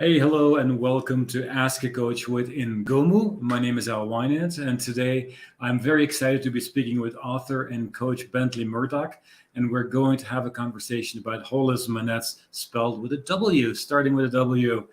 Hey, hello, and welcome to Ask a Coach with Ingomu. My name is Al Wynant, and today I'm very excited to be speaking with author and coach Bentley Murdock. And we're going to have a conversation about holism, and that's spelled with a W, starting with a W.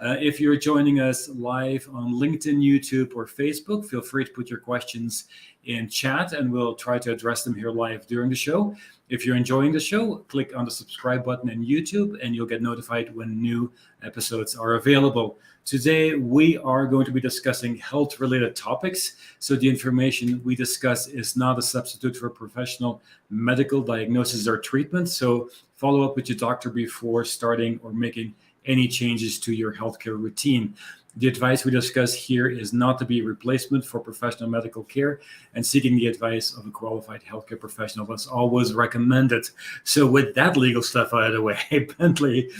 If you're joining us live on LinkedIn, YouTube, or Facebook, feel free to put your questions in chat, and we'll try to address them here live during the show. If you're enjoying the show, click on the subscribe button in YouTube, and you'll get notified when new episodes are available. Today, we are going to be discussing health-related topics. So the information we discuss is not a substitute for professional medical diagnosis or treatment. So follow up with your doctor before starting or making any changes to your healthcare routine. The advice we discuss here is not to be a replacement for professional medical care, and seeking the advice of a qualified healthcare professional is always recommended. So with that legal stuff out of the way, Bentley,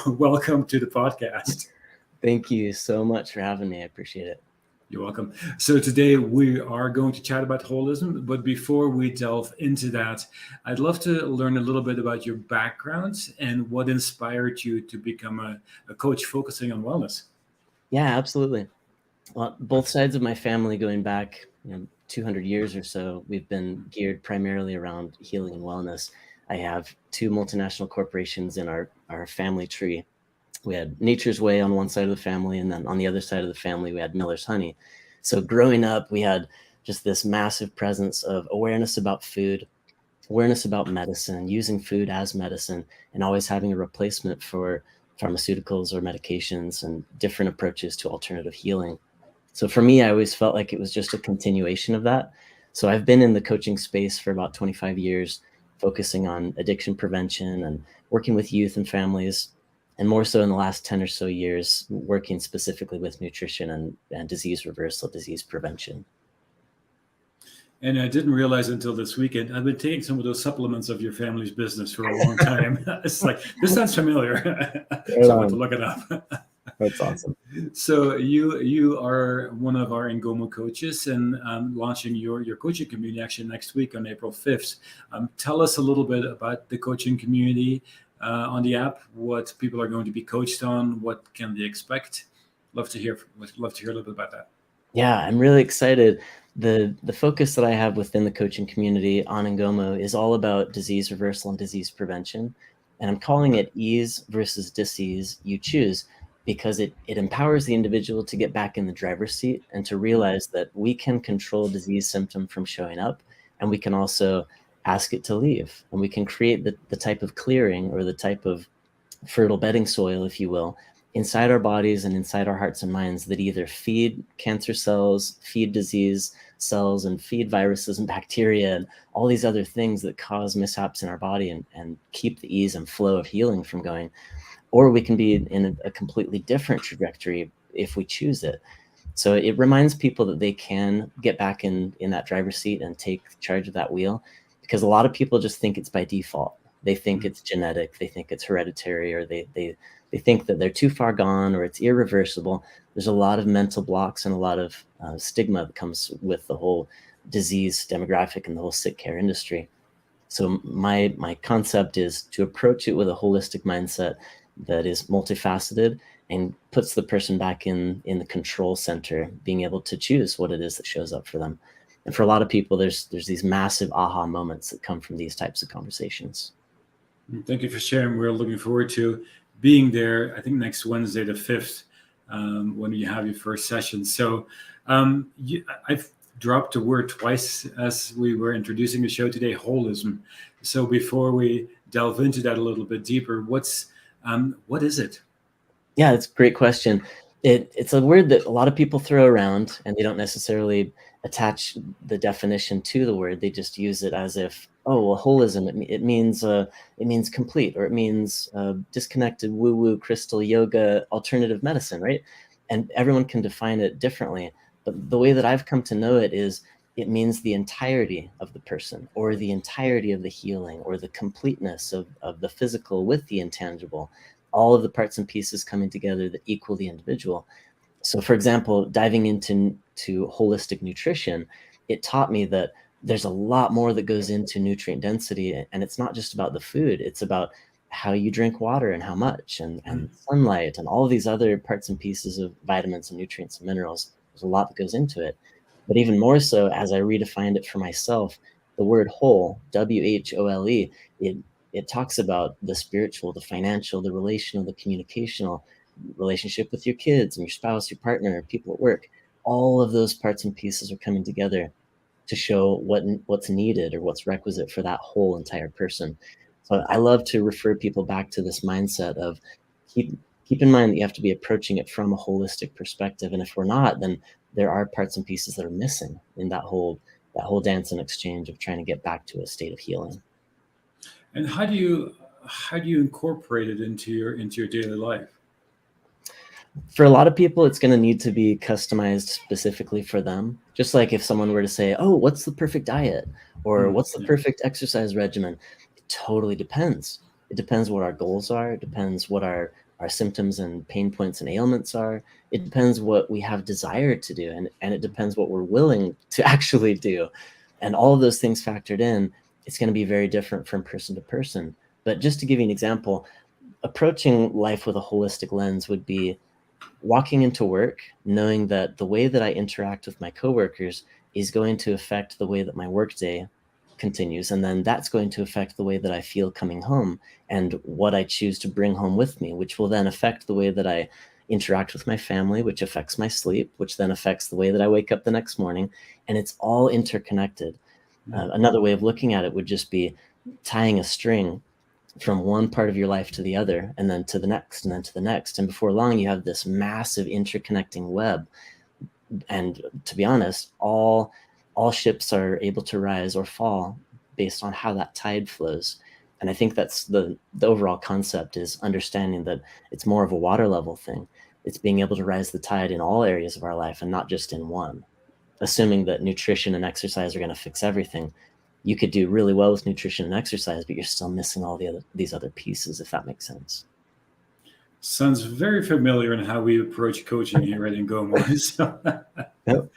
welcome to the podcast. Thank you so much for having me. I appreciate it. You're welcome. So today we are going to chat about holism, but before we delve into that, I'd love to learn a little bit about your background and what inspired you to become a coach focusing on wellness. Yeah, absolutely. Well, both sides of my family going back 200 years or so, we've been geared primarily around healing and wellness. I have two multinational corporations in our family tree. We had Nature's Way on one side of the family, and then on the other side of the family, we had Miller's Honey. So growing up, we had just this massive presence of awareness about food, awareness about medicine, using food as medicine, and always having a replacement for pharmaceuticals or medications and different approaches to alternative healing. So for me, I always felt like it was just a continuation of that. So I've been in the coaching space for about 25 years, focusing on addiction prevention and working with youth and families, and more so in the last 10 or so years, working specifically with nutrition and disease reversal, disease prevention. And I didn't realize until this weekend, I've been taking some of those supplements of your family's business for a long time. It's like, this sounds familiar. So I want to look it up. That's awesome. So you are one of our Ingomu coaches, and launching your coaching community actually next week on April 5th. Tell us a little bit about the coaching community on the app, what people are going to be coached on, what can they expect. Love to hear a little bit about that. Yeah, I'm really excited. The focus that I have within the coaching community on Ingomu is all about disease reversal and disease prevention. And I'm calling it ease versus disease you choose, because it empowers the individual to get back in the driver's seat and to realize that we can control disease symptom from showing up, and we can also ask it to leave. And we can create the type of clearing or the type of fertile bedding soil, if you will, inside our bodies and inside our hearts and minds that either feed cancer cells, feed disease cells, and feed viruses and bacteria and all these other things that cause mishaps in our body and keep the ease and flow of healing from going. Or we can be in a completely different trajectory if we choose it. So it reminds people that they can get back in that driver's seat and take charge of that wheel, because a lot of people just think it's by default. They think it's genetic, they think it's hereditary, or they think that they're too far gone or it's irreversible. There's a lot of mental blocks and a lot of stigma that comes with the whole disease demographic and the whole sick care industry. So my concept is to approach it with a holistic mindset that is multifaceted and puts the person back in the control center, being able to choose what it is that shows up for them. And for a lot of people, there's these massive aha moments that come from these types of conversations. Thank you for sharing. We're looking forward to being there, I think next Wednesday, the 5th, when you have your first session. So I've dropped a word twice as we were introducing the show today, holism. So before we delve into that a little bit deeper, what is it? Yeah, it's a great question. It's a word that a lot of people throw around, and they don't necessarily attach the definition to the word. They just use it as if, oh, well, holism, it means complete, or it means disconnected woo-woo crystal yoga alternative medicine, right? And everyone can define it differently. But the way that I've come to know it is it means the entirety of the person, or the entirety of the healing, or the completeness of the physical with the intangible, all of the parts and pieces coming together that equal the individual. So for example, diving into holistic nutrition, it taught me that there's a lot more that goes into nutrient density, and it's not just about the food. It's about how you drink water and how much, and sunlight, and all of these other parts and pieces of vitamins and nutrients and minerals. There's a lot that goes into it. But even more so, as I redefined it for myself, the word whole, WHOLE, it talks about the spiritual, the financial, the relational, the communicational, relationship with your kids and your spouse, your partner, people at work. All of those parts and pieces are coming together to show what's needed or what's requisite for that whole entire person. So I love to refer people back to this mindset of keep keep in mind that you have to be approaching it from a holistic perspective. And if we're not, then there are parts and pieces that are missing in that whole dance and exchange of trying to get back to a state of healing. And how do you incorporate it into your daily life? For a lot of people, it's going to need to be customized specifically for them. Just like if someone were to say, "Oh, what's the perfect diet?" or "What's the Yeah. perfect exercise regimen?" It totally depends. It depends what our goals are. It depends what our symptoms and pain points and ailments are. It depends what we have desire to do, and it depends what we're willing to actually do. And all of those things factored in, it's going to be very different from person to person. But just to give you an example, approaching life with a holistic lens would be walking into work knowing that the way that I interact with my coworkers is going to affect the way that my workday continues. And then that's going to affect the way that I feel coming home and what I choose to bring home with me, which will then affect the way that I interact with my family, which affects my sleep, which then affects the way that I wake up the next morning. And it's all interconnected. Another way of looking at it would just be tying a string from one part of your life to the other, and then to the next, and then to the next. And before long, you have this massive interconnecting web. And to be honest, all ships are able to rise or fall based on how that tide flows. And I think that's the overall concept, is understanding that it's more of a water level thing. It's being able to rise the tide in all areas of our life and not just in one. Assuming that nutrition and exercise are going to fix everything, you could do really well with nutrition and exercise, but you're still missing all these other pieces, if that makes sense. Sounds very familiar in how we approach coaching here at Ingomu. Yep.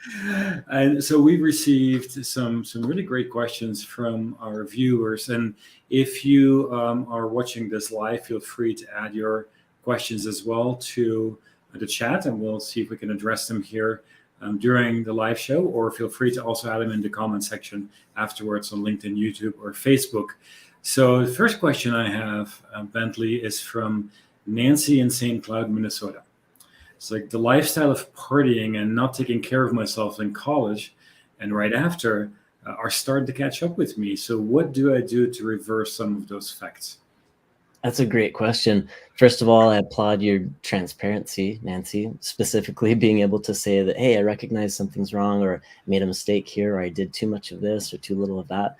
And so we've received some really great questions from our viewers. And if you are watching this live, feel free to add your questions as well to the chat, and we'll see if we can address them here during the live show. Or feel free to also add them in the comment section afterwards on LinkedIn, YouTube, or Facebook. So the first question I have, Bentley, is from Nancy in St. Cloud, Minnesota. It's like, the lifestyle of partying and not taking care of myself in college and right after are starting to catch up with me. So what do I do to reverse some of those effects? That's a great question. First of all, I applaud your transparency, Nancy, specifically being able to say that, hey, I recognize something's wrong, or made a mistake here, or I did too much of this or too little of that.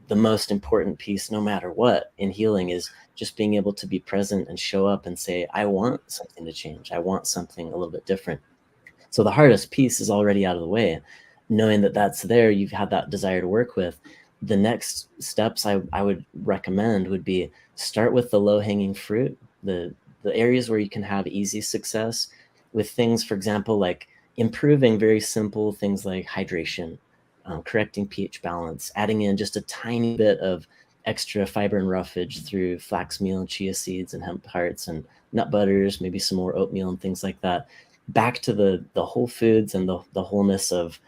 The most important piece, no matter what, in healing is just being able to be present and show up and say, I want something to change. I want something a little bit different. So the hardest piece is already out of the way. Knowing that that's there, you've had that desire to work with. The next steps I would recommend would be start with the low-hanging fruit, the areas where you can have easy success with things, for example, like improving very simple things like hydration, correcting pH balance, adding in just a tiny bit of extra fiber and roughage through flax meal and chia seeds and hemp hearts and nut butters, maybe some more oatmeal and things like that. Back to the whole foods and the wholeness of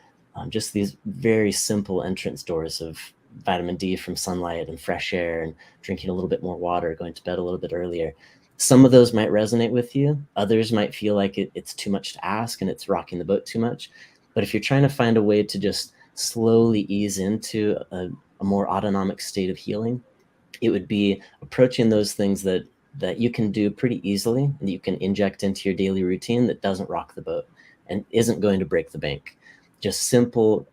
just these very simple entrance doors of vitamin D from sunlight and fresh air and drinking a little bit more water, going to bed a little bit earlier. Some of those might resonate with you. Others might feel like it's too much to ask and it's rocking the boat too much. But if you're trying to find a way to just slowly ease into a more autonomic state of healing, it would be approaching those things that you can do pretty easily and you can inject into your daily routine that doesn't rock the boat and isn't going to break the bank. Just simple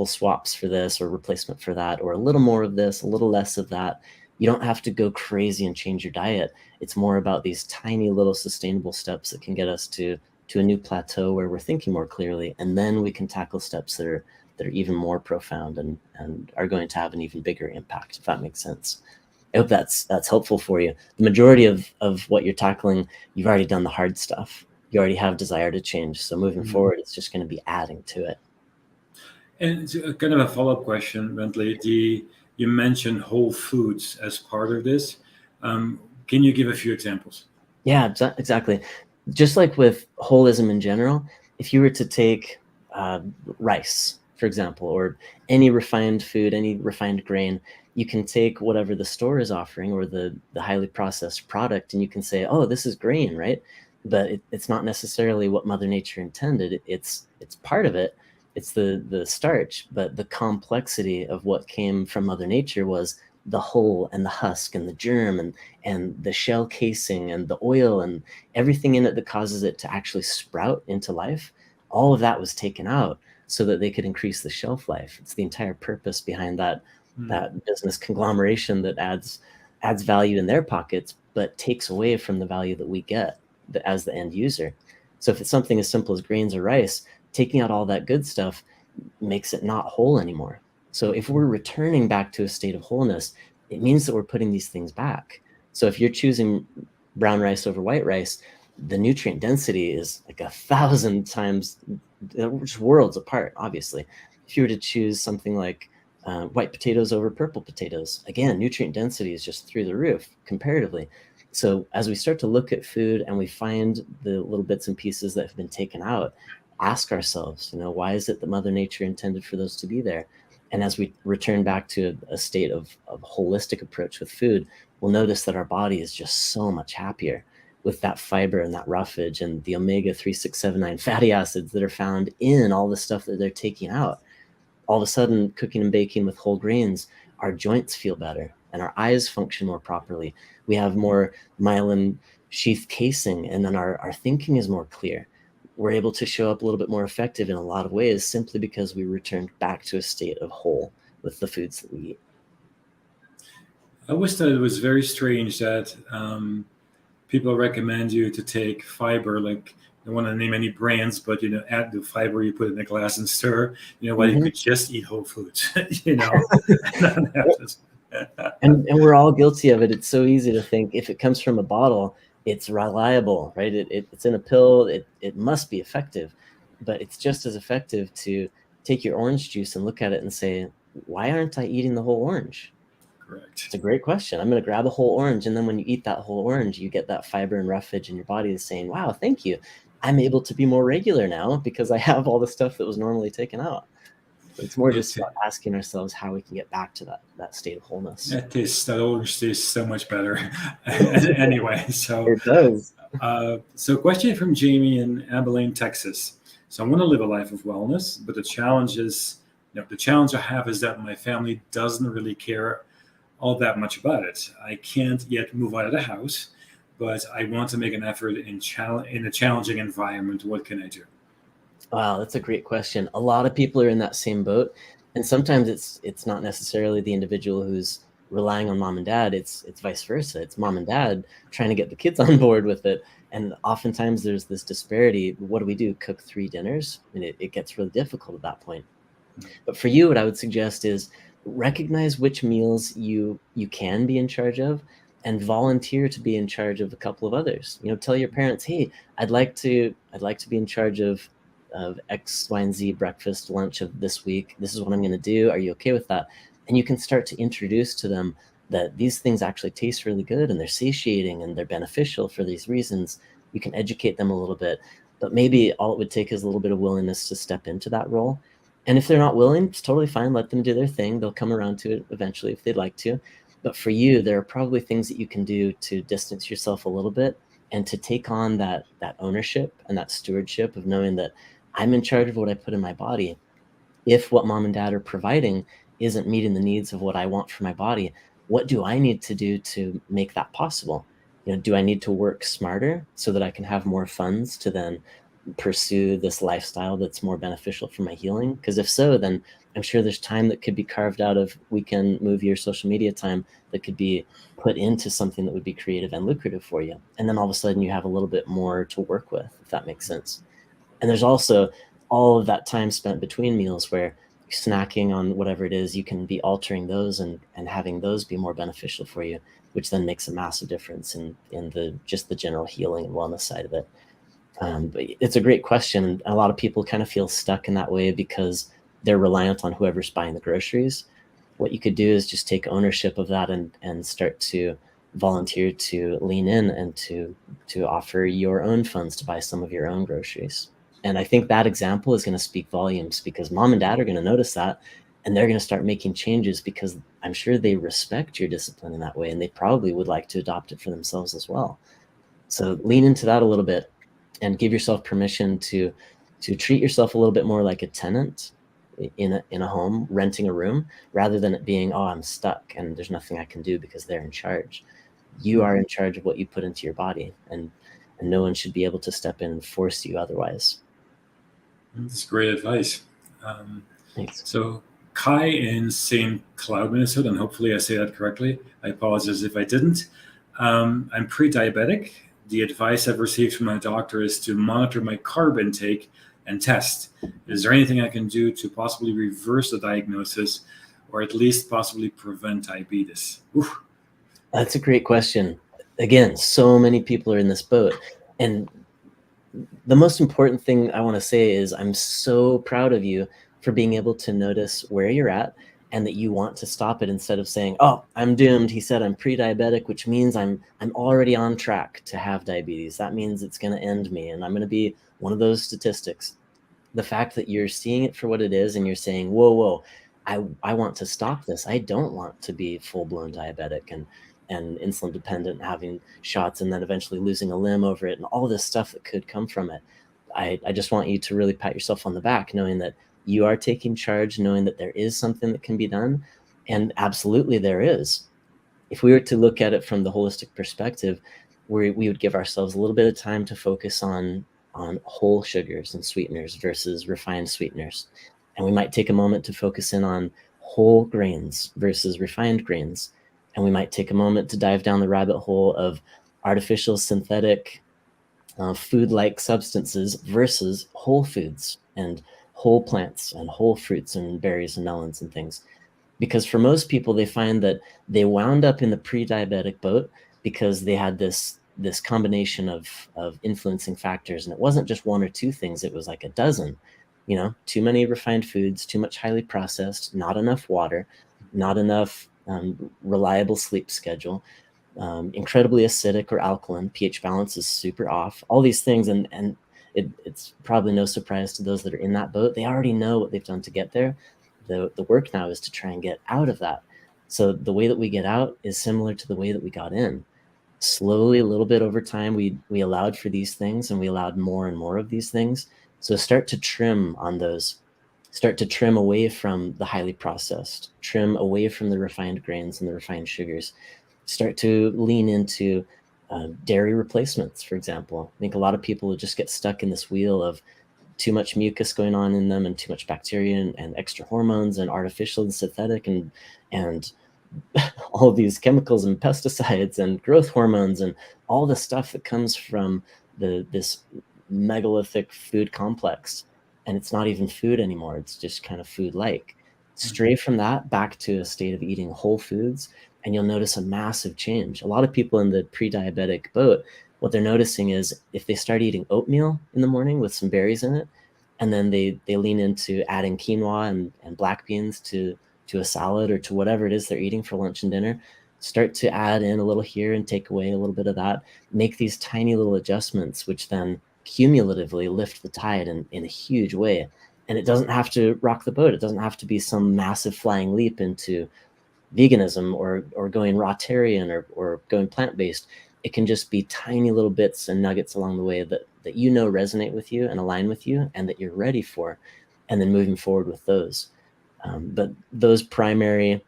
swaps for this or replacement for that, or a little more of this, a little less of that. You don't have to go crazy and change your diet. It's more about these tiny little sustainable steps that can get us to a new plateau where we're thinking more clearly, and then we can tackle steps that are even more profound and are going to have an even bigger impact, if that makes sense. I hope that's helpful for you. The majority of what you're tackling, you've already done the hard stuff. You already have desire to change. So moving forward, it's just going to be adding to it. And it's kind of a follow-up question, Bentley. You mentioned whole foods as part of this. Can you give a few examples? Yeah, exactly. Just like with holism in general, if you were to take rice, for example, or any refined food, any refined grain, you can take whatever the store is offering or the highly processed product, and you can say, oh, this is grain, right? But it's not necessarily what Mother Nature intended. It's part of it. It's the starch, but the complexity of what came from Mother Nature was the hull and the husk and the germ and the shell casing and the oil and everything in it that causes it to actually sprout into life. All of that was taken out so that they could increase the shelf life. It's the entire purpose behind that business conglomeration that adds value in their pockets, but takes away from the value that we get as the end user. So if it's something as simple as grains or rice, taking out all that good stuff makes it not whole anymore. So if we're returning back to a state of wholeness, it means that we're putting these things back. So if you're choosing brown rice over white rice, the nutrient density is like 1,000 times, just worlds apart, obviously. If you were to choose something like white potatoes over purple potatoes, again, nutrient density is just through the roof comparatively. So as we start to look at food and we find the little bits and pieces that have been taken out, ask ourselves, why is it that Mother Nature intended for those to be there? And as we return back to a state of holistic approach with food, we'll notice that our body is just so much happier with that fiber and that roughage and the omega-3, 6, 7, 9 fatty acids that are found in all the stuff that they're taking out. All of a sudden, cooking and baking with whole grains, our joints feel better and our eyes function more properly. We have more myelin sheath casing, and then our thinking is more clear. We're able to show up a little bit more effective in a lot of ways simply because we returned back to a state of whole with the foods that we eat. I always thought it was very strange that people recommend you to take fiber, like I don't want to name any brands, but add the fiber, you put it in a glass and stir. While you could just eat whole foods, And we're all guilty of it. It's so easy to think if it comes from a bottle, it's reliable, right? It's in a pill. It must be effective, but it's just as effective to take your orange juice and look at it and say, why aren't I eating the whole orange? Correct. It's a great question. I'm going to grab a whole orange. And then when you eat that whole orange, you get that fiber and roughage, and your body is saying, wow, thank you. I'm able to be more regular now because I have all the stuff that was normally taken out. So it's more just about asking ourselves how we can get back to that state of wholeness. That orange tastes so much better. Anyway, so it does. So question from Jamie in Abilene, Texas. So I want to live a life of wellness, but the challenge I have is that my family doesn't really care all that much about it. I can't yet move out of the house, but I want to make an effort in a challenging environment. What can I do? Wow, that's a great question. A lot of people are in that same boat, and sometimes it's not necessarily the individual who's relying on mom and dad. It's vice versa. It's mom and dad trying to get the kids on board with it, and oftentimes there's this disparity. What do? Cook 3 dinners? And it gets really difficult at that point. But for you, what I would suggest is recognize which meals you can be in charge of, and volunteer to be in charge of a couple of others. Tell your parents, hey, I'd like to be in charge of X, Y, and Z breakfast, lunch of this week. This is what I'm going to do. Are you okay with that? And you can start to introduce to them that these things actually taste really good and they're satiating and they're beneficial for these reasons. You can educate them a little bit, but maybe all it would take is a little bit of willingness to step into that role. And if they're not willing, it's totally fine. Let them do their thing. They'll come around to it eventually if they'd like to. But for you, there are probably things that you can do to distance yourself a little bit and to take on that ownership and that stewardship of knowing that I'm in charge of what I put in my body. If what mom and dad are providing isn't meeting the needs of what I want for my body, what do I need to do to make that possible? Do I need to work smarter so that I can have more funds to then pursue this lifestyle that's more beneficial for my healing? Because if so, then I'm sure there's time that could be carved out of weekend movie or social media time that could be put into something that would be creative and lucrative for you. And then all of a sudden you have a little bit more to work with, if that makes sense. And there's also all of that time spent between meals where snacking on whatever it is, you can be altering those and having those be more beneficial for you, which then makes a massive difference in the general healing and wellness side of it. But it's a great question. A lot of people kind of feel stuck in that way because they're reliant on whoever's buying the groceries. What you could do is just take ownership of that and start to volunteer to lean in and to offer your own funds to buy some of your own groceries. And I think that example is going to speak volumes, because mom and dad are going to notice that, and they're going to start making changes, because I'm sure they respect your discipline in that way, and they probably would like to adopt it for themselves as well. So lean into that a little bit and give yourself permission to treat yourself a little bit more like a tenant in a home, renting a room, rather than it being, oh, I'm stuck and there's nothing I can do because they're in charge. You are in charge of what you put into your body, and no one should be able to step in and force you otherwise. That's great advice. Thanks. So Kai in St. Cloud, Minnesota, and hopefully I say that correctly. I apologize if I didn't. I'm pre-diabetic. The advice I've received from my doctor is to monitor my carb intake and test. Is there anything I can do to possibly reverse the diagnosis, or at least possibly prevent diabetes? Oof. That's a great question. Again, so many people are in this boat. And the most important thing I want to say is I'm so proud of you for being able to notice where you're at, and that you want to stop it, instead of saying, oh, I'm doomed. He said I'm pre-diabetic, which means I'm already on track to have diabetes. That means it's going to end me, and I'm going to be one of those statistics. The fact that you're seeing it for what it is, and you're saying, whoa, I want to stop this. I don't want to be full-blown diabetic and insulin dependent, having shots, and then eventually losing a limb over it, and all this stuff that could come from it. I just want you to really pat yourself on the back, knowing that you are taking charge, knowing that there is something that can be done. And absolutely there is. If we were to look at it from the holistic perspective, we would give ourselves a little bit of time to focus on whole sugars and sweeteners versus refined sweeteners. And we might take a moment to focus in on whole grains versus refined grains. And we might take a moment to dive down the rabbit hole of artificial, synthetic, food-like substances versus whole foods and whole plants and whole fruits and berries and melons and things. Because for most people, they find that they wound up in the pre-diabetic boat because they had this combination of influencing factors. And it wasn't just one or two things, it was like a dozen. Too many refined foods, too much highly processed, not enough water, not enough reliable sleep schedule, incredibly acidic or alkaline, pH balance is super off, all these things. And it's probably no surprise to those that are in that boat. They already know what they've done to get there. The work now is to try and get out of that. So the way that we get out is similar to the way that we got in. Slowly, a little bit over time, we allowed for these things, and we allowed more and more of these things. So start to trim on those. Start to trim away from the highly processed, trim away from the refined grains and the refined sugars. Start to lean into dairy replacements, for example. I think a lot of people just get stuck in this wheel of too much mucus going on in them, and too much bacteria and extra hormones and artificial and synthetic and all of these chemicals and pesticides and growth hormones and all the stuff that comes from this megalithic food complex. And it's not even food anymore. It's just kind of food-like. Stray from that back to a state of eating whole foods, and you'll notice a massive change. A lot of people in the pre-diabetic boat, what they're noticing is if they start eating oatmeal in the morning with some berries in it, and then they lean into adding quinoa and black beans to a salad or to whatever it is they're eating for lunch and dinner, start to add in a little here and take away a little bit of that, make these tiny little adjustments, which then cumulatively lift the tide in a huge way. And it doesn't have to rock the boat. It doesn't have to be some massive flying leap into veganism or going raw-tarian or going plant-based. It can just be tiny little bits and nuggets along the way that resonate with you and align with you, and that you're ready for, and then moving forward with those. But those primary,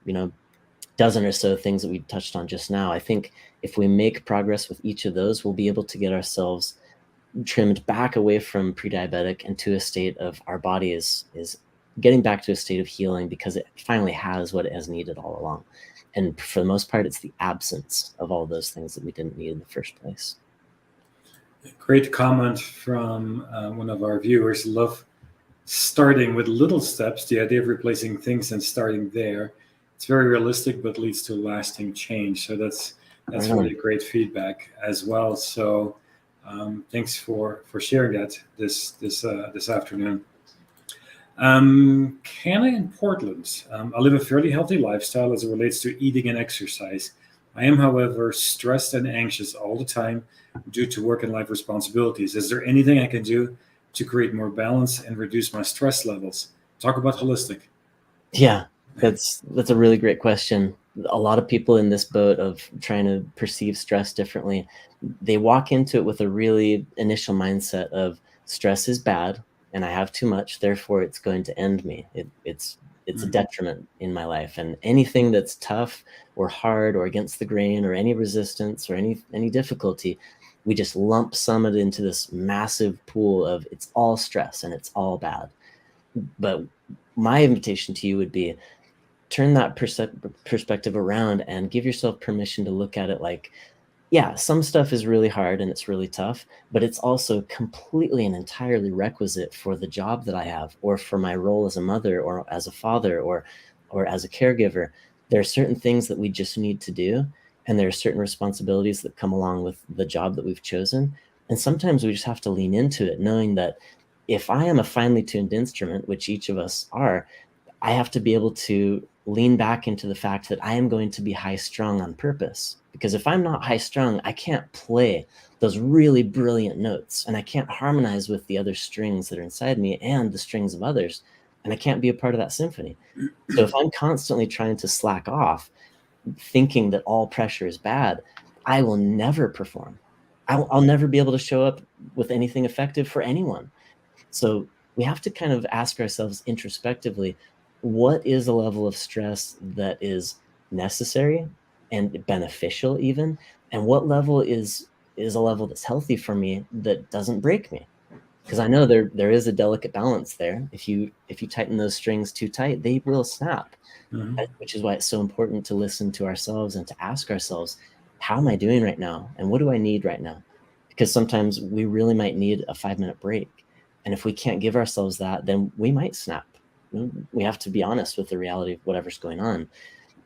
dozen or so things that we touched on just now, I think if we make progress with each of those, we'll be able to get ourselves trimmed back away from pre-diabetic and to a state of our body is getting back to a state of healing, because it finally has what it has needed all along. And for the most part, it's the absence of all those things that we didn't need in the first place. Great comment from one of our viewers. Love starting with little steps, the idea of replacing things and starting there. It's very realistic, but leads to lasting change. So that's really great feedback as well. So thanks for sharing that this afternoon. Hannah in Portland. I live a fairly healthy lifestyle as it relates to eating and exercise. I am, however, stressed and anxious all the time due to work and life responsibilities. Is there anything I can do to create more balance and reduce my stress levels? Talk about holistic. Yeah, that's a really great question. A lot of people in this boat of trying to perceive stress differently, they walk into it with a really initial mindset of stress is bad and I have too much, therefore it's going to end me. It's a Mhm. detriment in my life, and anything that's tough or hard or against the grain or any resistance or any difficulty, we just lump sum it into this massive pool of it's all stress and it's all bad. But my invitation to you would be turn that perspective around and give yourself permission to look at it like, yeah, some stuff is really hard and it's really tough, but it's also completely and entirely requisite for the job that I have, or for my role as a mother or as a father or as a caregiver. There are certain things that we just need to do, and there are certain responsibilities that come along with the job that we've chosen. And sometimes we just have to lean into it, knowing that if I am a finely tuned instrument, which each of us are, I have to be able to lean back into the fact that I am going to be high strung on purpose. Because if I'm not high strung, I can't play those really brilliant notes, and I can't harmonize with the other strings that are inside me and the strings of others. And I can't be a part of that symphony. So if I'm constantly trying to slack off, thinking that all pressure is bad, I will never perform. I'll never be able to show up with anything effective for anyone. So we have to kind of ask ourselves introspectively, what is a level of stress that is necessary and beneficial even? And what level is a level that's healthy for me that doesn't break me? Because I know there is a delicate balance there. If you tighten those strings too tight, they will snap. Mhm. Which is why it's so important to listen to ourselves and to ask ourselves, how am I doing right now? And what do I need right now? Because sometimes we really might need a 5-minute break. And if we can't give ourselves that, then we might snap. We have to be honest with the reality of whatever's going on.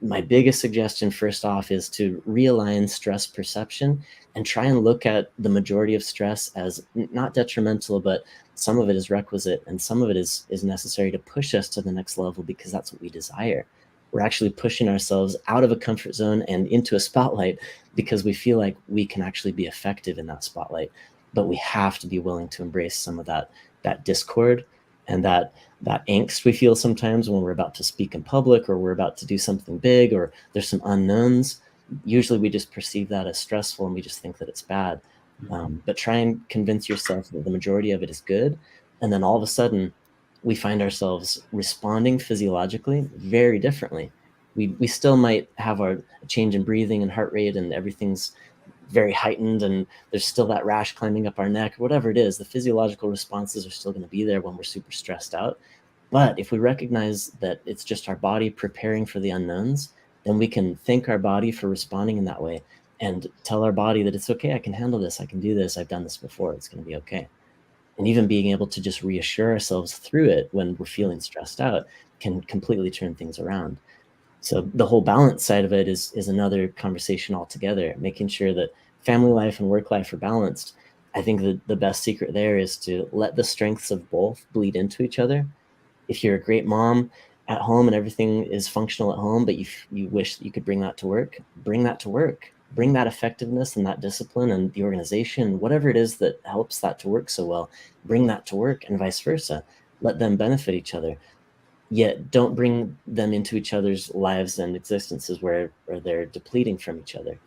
My biggest suggestion, first off, is to realign stress perception and try and look at the majority of stress as not detrimental, but some of it is requisite and some of it is necessary to push us to the next level, because that's what we desire. We're actually pushing ourselves out of a comfort zone and into a spotlight because we feel like we can actually be effective in that spotlight. But we have to be willing to embrace some of that discord and that angst we feel sometimes when we're about to speak in public, or we're about to do something big, or there's some unknowns. Usually we just perceive that as stressful and we just think that it's bad. But try and convince yourself that the majority of it is good. And then all of a sudden we find ourselves responding physiologically very differently. We still might have our change in breathing and heart rate and everything's very heightened, and there's still that rash climbing up our neck, or whatever it is. The physiological responses are still going to be there when we're super stressed out. But if we recognize that it's just our body preparing for the unknowns, then we can thank our body for responding in that way and tell our body that it's okay. I can handle this. I can do this. I've done this before. It's going to be okay. And even being able to just reassure ourselves through it when we're feeling stressed out can completely turn things around. So the whole balance side of it is another conversation altogether, making sure that family life and work life are balanced. I think that the best secret there is to let the strengths of both bleed into each other. If you're a great mom at home and everything is functional at home, but you wish that you could bring that to work, bring that to work. Bring that effectiveness and that discipline and the organization, whatever it is that helps that to work so well, bring that to work, and vice versa. Let them benefit each other. Yet don't bring them into each other's lives and existences where they're depleting from each other.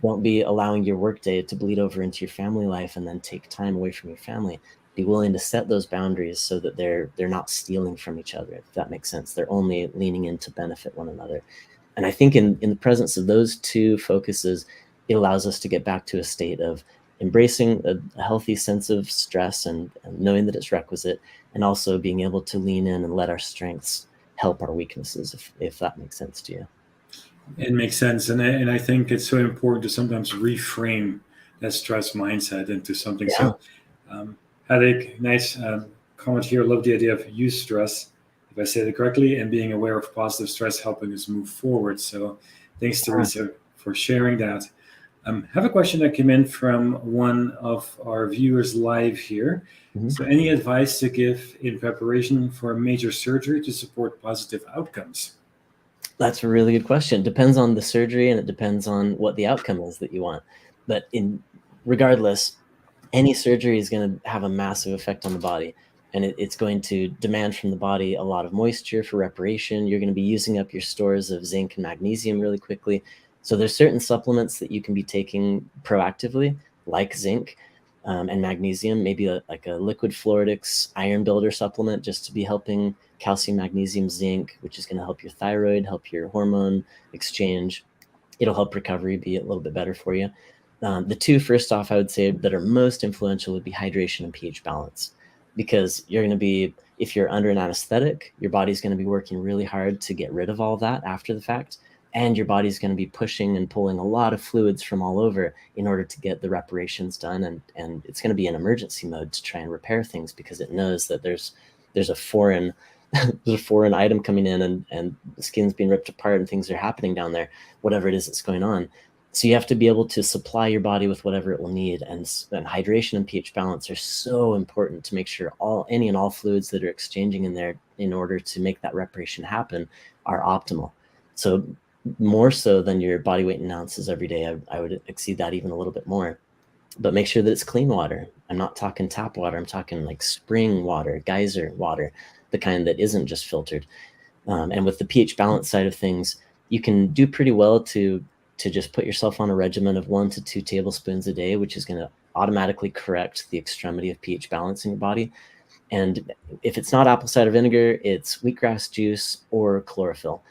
Don't be allowing your workday to bleed over into your family life and then take time away from your family. Be willing to set those boundaries so that they're not stealing from each other, if that makes sense. They're only leaning in to benefit one another. And I think in the presence of those two focuses, it allows us to get back to a state of embracing a healthy sense of stress and knowing that it's requisite, and also being able to lean in and let our strengths help our weaknesses, if that makes sense to you. It makes sense, and I think it's so important to sometimes reframe that stress mindset into something. Yeah. So, Headache, nice comment here. Love the idea of use stress, if I say it correctly, and being aware of positive stress helping us move forward. So, thanks, Yeah. Teresa, for sharing that. Have a question that came in from one of our viewers live here. Mhm. So, any advice to give in preparation for a major surgery to support positive outcomes? That's a really good question. It depends on the surgery and it depends on what the outcome is that you want. But regardless, any surgery is going to have a massive effect on the body, and it's going to demand from the body a lot of moisture for reparation. You're going to be using up your stores of zinc and magnesium really quickly. So there's certain supplements that you can be taking proactively, like zinc and magnesium, maybe like a liquid fluoridics iron builder supplement, just to be helping calcium, magnesium, zinc, which is going to help your thyroid, help your hormone exchange. It'll help recovery be a little bit better for you. The two, first off, I would say that are most influential would be hydration and pH balance, because you're going to be, if you're under an anesthetic, your body's going to be working really hard to get rid of all that after the fact. And your body's going to be pushing and pulling a lot of fluids from all over in order to get the reparations done. And it's going to be in emergency mode to try and repair things, because it knows that there's a foreign there's a foreign item coming in, and the skin's being ripped apart and things are happening down there, whatever it is that's going on. So you have to be able to supply your body with whatever it will need. And hydration and pH balance are so important to make sure any and all fluids that are exchanging in there in order to make that reparation happen are optimal. So more so than your body weight in ounces every day, I would exceed that even a little bit more. But make sure that it's clean water. I'm not talking tap water. I'm talking like spring water, geyser water, the kind that isn't just filtered. And with the pH balance side of things, you can do pretty well to just put yourself on a regimen of 1 to 2 tablespoons a day, which is going to automatically correct the extremity of pH balance in your body. And if it's not apple cider vinegar, it's wheatgrass juice or chlorophyll.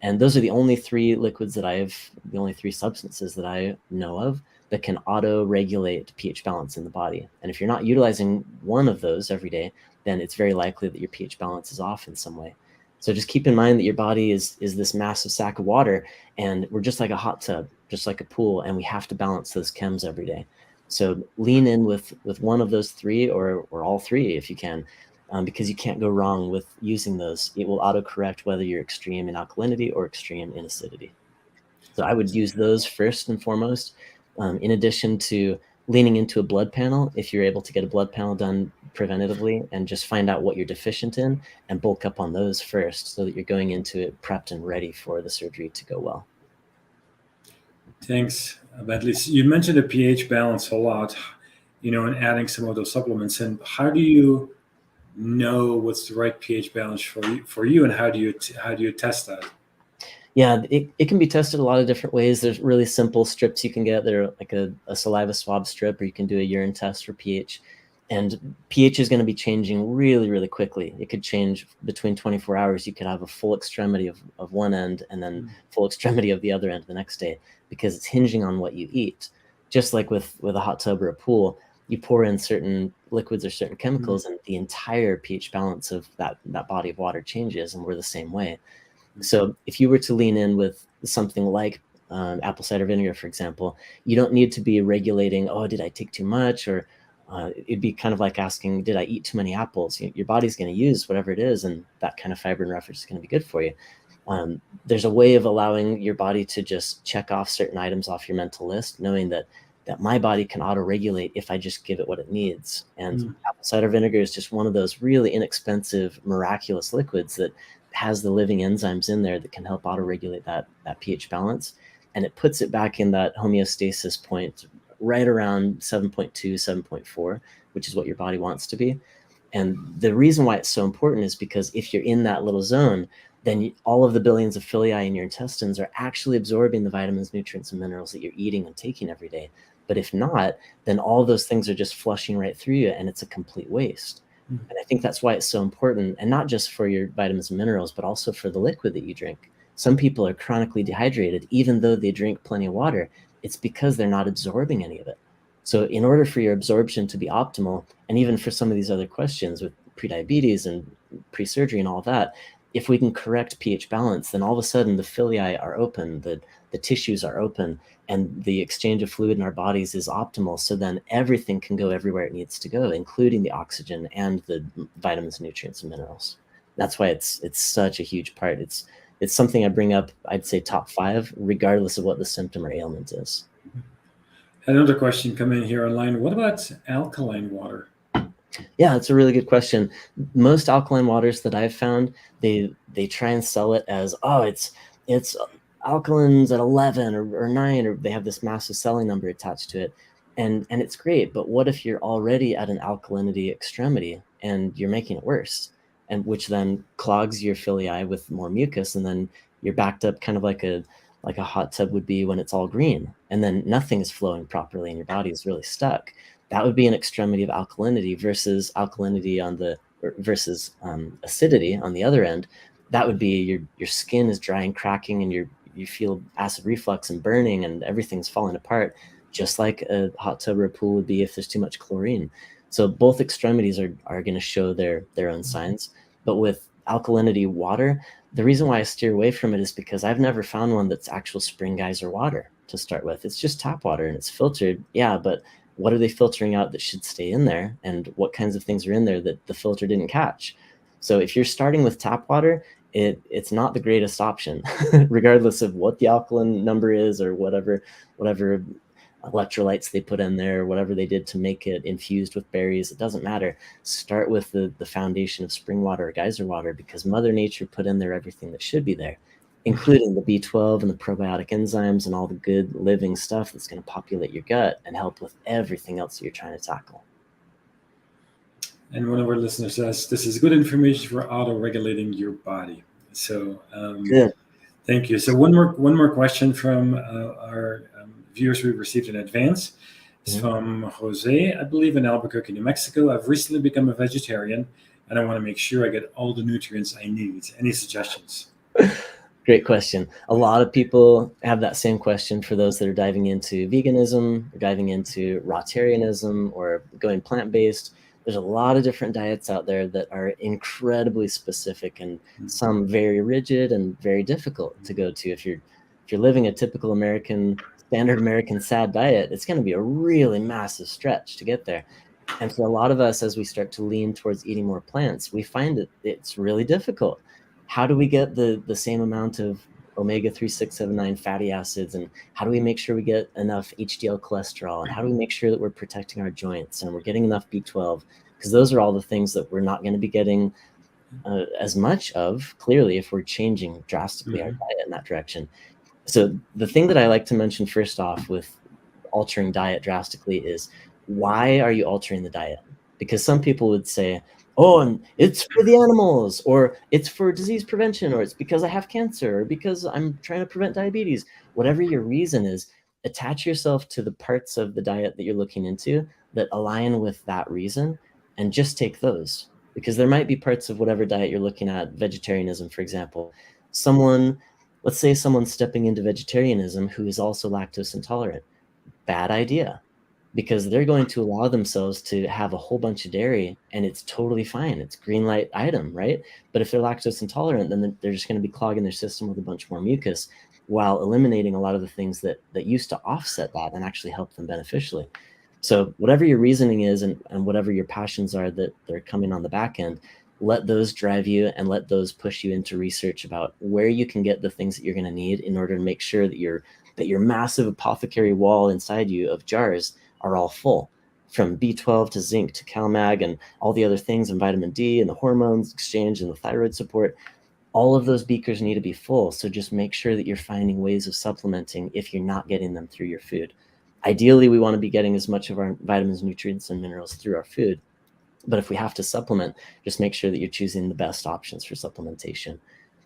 And those are the only 3 liquids the only 3 substances that I know of that can auto-regulate pH balance in the body. And if you're not utilizing one of those every day, then it's very likely that your pH balance is off in some way. So just keep in mind that your body is this massive sack of water, and we're just like a hot tub, just like a pool, and we have to balance those chems every day. So lean in with one of those 3 or all 3 if you can, because you can't go wrong with using those. It will auto-correct whether you're extreme in alkalinity or extreme in acidity. So I would use those first and foremost, in addition to leaning into a blood panel, if you're able to get a blood panel done preventatively, and just find out what you're deficient in and bulk up on those first so that you're going into it prepped and ready for the surgery to go well. Thanks, Bentley. You mentioned the pH balance a lot, and adding some of those supplements. And how do you know what's the right pH balance for you, and how do you test that? Yeah, it can be tested a lot of different ways. There's really simple strips you can get. They're like a saliva swab strip, or you can do a urine test for pH. And pH is going to be changing really, really quickly. It could change between 24 hours. You could have a full extremity of one end and then full extremity of the other end the next day, because it's hinging on what you eat. Just like with a hot tub or a pool, you pour in certain liquids or certain chemicals, and the entire pH balance of that body of water changes, and we're the same way. So if you were to lean in with something like apple cider vinegar, for example, you don't need to be regulating, oh, did I take too much? Or it'd be kind of like asking, did I eat too many apples? Your body's going to use whatever it is, and that kind of fiber and reference is going to be good for you. There's a way of allowing your body to just check off certain items off your mental list, knowing that my body can auto-regulate if I just give it what it needs. And apple cider vinegar is just one of those really inexpensive, miraculous liquids that has the living enzymes in there that can help auto-regulate that pH balance. And it puts it back in that homeostasis point right around 7.2, 7.4, which is what your body wants to be. And the reason why it's so important is because if you're in that little zone, then all of the billions of villi in your intestines are actually absorbing the vitamins, nutrients, and minerals that you're eating and taking every day. But if not, then all those things are just flushing right through you, and it's a complete waste. And I think that's why it's so important, and not just for your vitamins and minerals, but also for the liquid that you drink. Some people are chronically dehydrated, even though they drink plenty of water. It's because they're not absorbing any of it. So in order for your absorption to be optimal, and even for some of these other questions with prediabetes and pre-surgery and all that, if we can correct pH balance, then all of a sudden the villi are open, the tissues are open, and the exchange of fluid in our bodies is optimal. So then everything can go everywhere it needs to go, including the oxygen and the vitamins, nutrients, and minerals. That's why it's such a huge part. It's something I bring up, I'd say top 5, regardless of what the symptom or ailment is. Another question come in here online. What about alkaline water? Yeah, that's a really good question. Most alkaline waters that I've found, they try and sell it as, oh, it's alkalins at 11 or 9, or they have this massive selling number attached to it. And it's great, but what if you're already at an alkalinity extremity and you're making it worse, and which then clogs your villi with more mucus, and then you're backed up kind of like a hot tub would be when it's all green, and then nothing is flowing properly and your body is really stuck. That would be an extremity of alkalinity versus alkalinity versus acidity on the other end. That would be your skin is dry and cracking, and you feel acid reflux and burning, and everything's falling apart, just like a hot tub or a pool would be if there's too much chlorine. So both extremities are going to show their own signs. But with alkalinity water, the reason why I steer away from it is because I've never found one that's actual spring geyser water to start with. It's just tap water and it's filtered. Yeah, but what are they filtering out that should stay in there? And what kinds of things are in there that the filter didn't catch? So if you're starting with tap water, it's not the greatest option, regardless of what the alkaline number is or whatever electrolytes they put in there, whatever they did to make it infused with berries. It doesn't matter. Start with the foundation of spring water or geyser water, because Mother Nature put in there everything that should be there, including the B12 and the probiotic enzymes and all the good living stuff that's going to populate your gut and help with everything else that you're trying to tackle. And one of our listeners says, this is good information for auto-regulating your body. So Good. Thank you. So one more question from our viewers we received in advance. It's from Jose, I believe, in Albuquerque, New Mexico. I've recently become a vegetarian, and I want to make sure I get all the nutrients I need. Any suggestions? Great question. A lot of people have that same question for those that are diving into veganism, or diving into raw-tarianism, or going plant-based. There's a lot of different diets out there that are incredibly specific, and some very rigid and very difficult to go to. If you're living a typical standard American sad diet, it's going to be a really massive stretch to get there. And for a lot of us, as we start to lean towards eating more plants, we find that it's really difficult. How do we get the same amount of omega-3, 6, 7, 9 fatty acids, and how do we make sure we get enough HDL cholesterol, and how do we make sure that we're protecting our joints and we're getting enough B12? Because those are all the things that we're not going to be getting as much of, clearly, if we're changing drastically our diet in that direction. So the thing that I like to mention first off with altering diet drastically is, why are you altering the diet? Because some people would say, oh, and it's for the animals, or it's for disease prevention, or it's because I have cancer, or because I'm trying to prevent diabetes. Whatever your reason is, attach yourself to the parts of the diet that you're looking into that align with that reason, and just take those. Because there might be parts of whatever diet you're looking at, vegetarianism, for example. Let's say someone's stepping into vegetarianism who is also lactose intolerant. Bad idea. Because they're going to allow themselves to have a whole bunch of dairy, and it's totally fine. It's green light item, right? But if they're lactose intolerant, then they're just going to be clogging their system with a bunch more mucus, while eliminating a lot of the things that used to offset that and actually help them beneficially. So whatever your reasoning is, and whatever your passions are that they're coming on the back end, let those drive you, and let those push you into research about where you can get the things that you're going to need in order to make sure that your massive apothecary wall inside you of jars are all full, from B12 to zinc to CalMag and all the other things, and vitamin D and the hormones exchange and the thyroid support. All of those beakers need to be full. So just make sure that you're finding ways of supplementing if you're not getting them through your food. Ideally, we want to be getting as much of our vitamins, nutrients, and minerals through our food. But if we have to supplement, just make sure that you're choosing the best options for supplementation.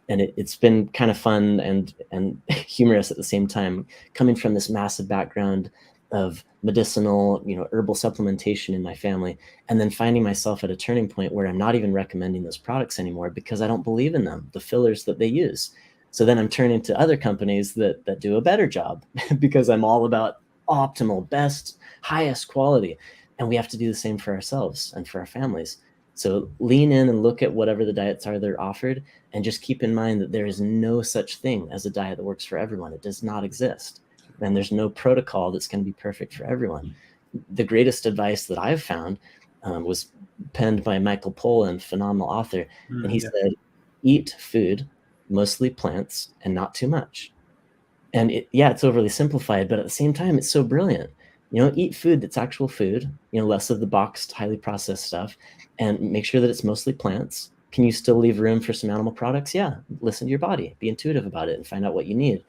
And it's been kind of fun and humorous at the same time, coming from this massive background of medicinal, herbal supplementation in my family, and then finding myself at a turning point where I'm not even recommending those products anymore because I don't believe in them, the fillers that they use. So then I'm turning to other companies that do a better job because I'm all about optimal, best, highest quality. And we have to do the same for ourselves and for our families. So lean in and look at whatever the diets are that are offered, and just keep in mind that there is no such thing as a diet that works for everyone. It does not exist. And there's no protocol that's going to be perfect for everyone. The greatest advice that I've found was penned by Michael Pollan, phenomenal author. And he said, eat food, mostly plants, and not too much. And it's overly simplified, but at the same time, it's so brilliant. Eat food that's actual food, less of the boxed, highly processed stuff, and make sure that it's mostly plants. Can you still leave room for some animal products? Yeah. Listen to your body, be intuitive about it, and find out what you need.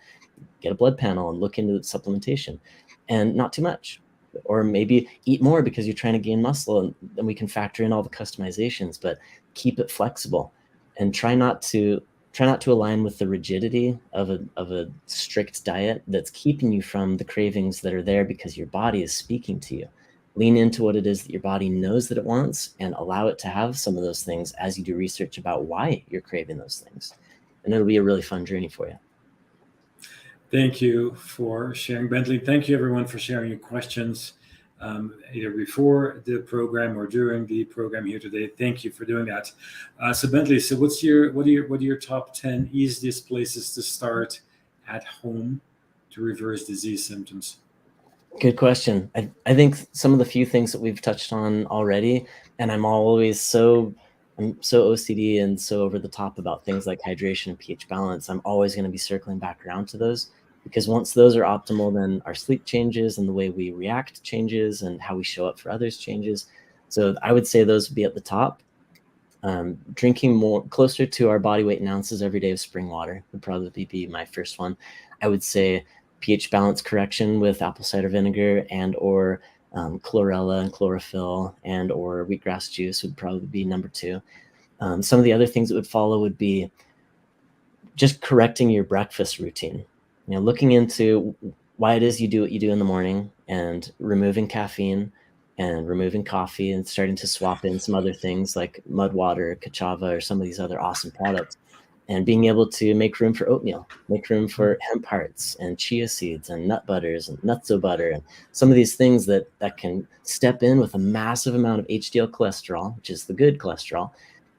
Get a blood panel and look into supplementation, and not too much. Or maybe eat more because you're trying to gain muscle, and then we can factor in all the customizations, but keep it flexible and try not to align with the rigidity of a strict diet that's keeping you from the cravings that are there because your body is speaking to you. Lean into what it is that your body knows that it wants and allow it to have some of those things as you do research about why you're craving those things. And it'll be a really fun journey for you. Thank you for sharing, Bentley. Thank you, everyone, for sharing your questions, either before the program or during the program here today. Thank you for doing that. So, Bentley, so what are your top 10 easiest places to start at home to reverse disease symptoms? Good question. I think some of the few things that we've touched on already, and I'm so OCD and so over the top about things like hydration and pH balance. I'm always going to be circling back around to those, because once those are optimal, then our sleep changes and the way we react changes and how we show up for others changes. So I would say those would be at the top. Drinking more closer to our body weight in ounces every day of spring water would probably be my first one. I would say pH balance correction with apple cider vinegar and or chlorella and chlorophyll and or wheatgrass juice would probably be number 2. Some of the other things that would follow would be just correcting your breakfast routine. Looking into why it is you do what you do in the morning and removing caffeine and removing coffee and starting to swap in some other things like mud water, kachava, or some of these other awesome products, and being able to make room for oatmeal, make room for hemp hearts and chia seeds and nut butters and nutso butter and some of these things that can step in with a massive amount of HDL cholesterol, which is the good cholesterol,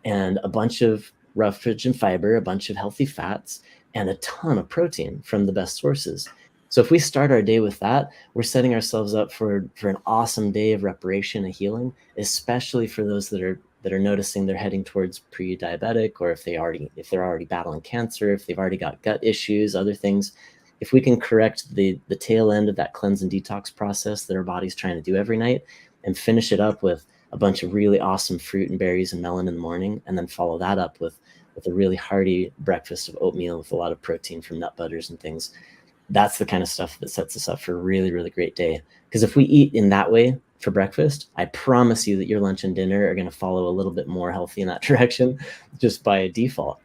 and a bunch of roughage and fiber, a bunch of healthy fats, and a ton of protein from the best sources. So if we start our day with that, we're setting ourselves up for an awesome day of reparation and healing, especially for those that are noticing they're heading towards pre-diabetic, or if they're already battling cancer, if they've already got gut issues, other things. If we can correct the tail end of that cleanse and detox process that our body's trying to do every night and finish it up with a bunch of really awesome fruit and berries and melon in the morning, and then follow that up with a really hearty breakfast of oatmeal with a lot of protein from nut butters and things, that's the kind of stuff that sets us up for a really, really great day. Because if we eat in that way for breakfast, I promise you that your lunch and dinner are going to follow a little bit more healthy in that direction just by default.